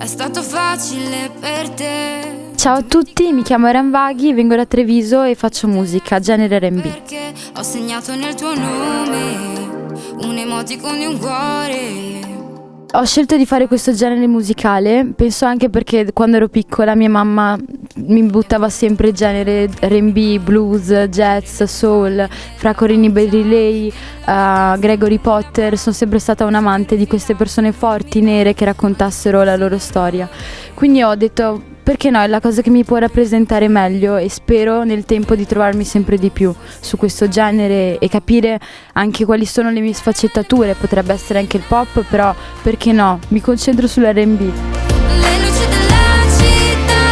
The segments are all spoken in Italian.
è stato facile per te. Ciao a tutti, mi chiamo Eran Vaghi, vengo da Treviso e faccio musica, genere R&B. Perché ho segnato nel tuo nome un emoticon di un cuore. Ho scelto di fare questo genere musicale, penso anche perché quando ero piccola mia mamma mi buttava sempre genere R&B, blues, jazz, soul, fra Corinne Bailey, Gregory Potter. Sono sempre stata un amante di queste persone forti, nere, che raccontassero la loro storia. Quindi ho detto, perché no, è la cosa che mi può rappresentare meglio, e spero nel tempo di trovarmi sempre di più su questo genere e capire anche quali sono le mie sfaccettature. Potrebbe essere anche il pop, però perché no, mi concentro sull'R&B. Le luci della città,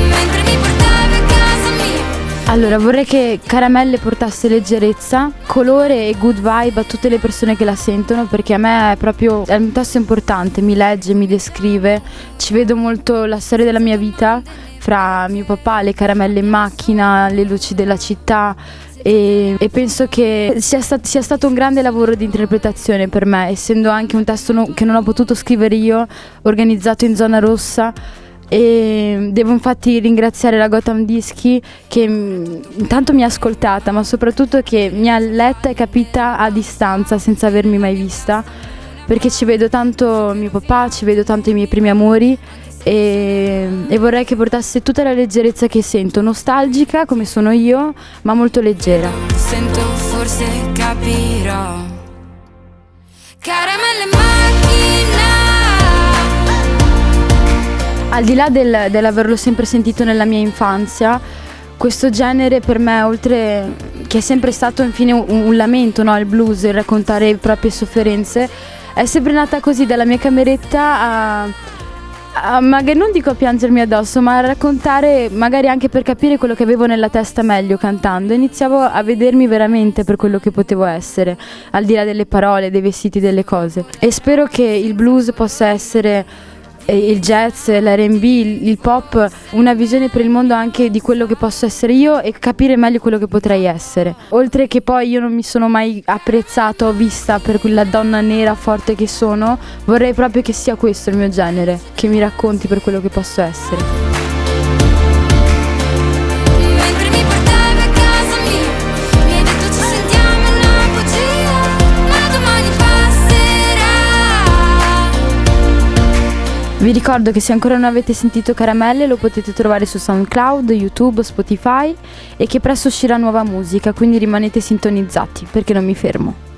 mentre mi portavi a casa mia. Allora, vorrei che Caramelle portasse leggerezza, colore e good vibe a tutte le persone che la sentono, perché a me è un testo importante, mi legge, mi descrive, ci vedo molto la storia della mia vita, fra mio papà, le caramelle in macchina, le luci della città, e penso che sia stato un grande lavoro di interpretazione per me, essendo anche un testo che non ho potuto scrivere io, organizzato in zona rossa. E devo infatti ringraziare la Gotham Dischi, che intanto mi ha ascoltata, ma soprattutto che mi ha letta e capita a distanza senza avermi mai vista, perché ci vedo tanto mio papà, ci vedo tanto i miei primi amori, e vorrei che portasse tutta la leggerezza che sento, nostalgica come sono io, ma molto leggera. Sento, forse capirò. Caramelle in macchina. Al di là dell'averlo sempre sentito nella mia infanzia, questo genere per me, oltre che è sempre stato infine un lamento, no? Il blues, il raccontare le proprie sofferenze, è sempre nata così dalla mia cameretta magari non dico a piangermi addosso, ma a raccontare, magari anche per capire quello che avevo nella testa meglio cantando. Iniziavo a vedermi veramente per quello che potevo essere, al di là delle parole, dei vestiti, delle cose. E spero che il blues possa essere, il jazz, l'R&B, il pop, una visione per il mondo anche di quello che posso essere io e capire meglio quello che potrei essere. Oltre che poi io non mi sono mai apprezzata o vista per quella donna nera forte che sono, vorrei proprio che sia questo il mio genere, che mi racconti per quello che posso essere. Mentre mi portavi a casa mia, mi hai detto ci sentiamo, è una bugia, ma domani passerà. Vi ricordo che se ancora non avete sentito Caramelle lo potete trovare su SoundCloud, YouTube, Spotify, e che presto uscirà nuova musica, quindi rimanete sintonizzati perché non mi fermo.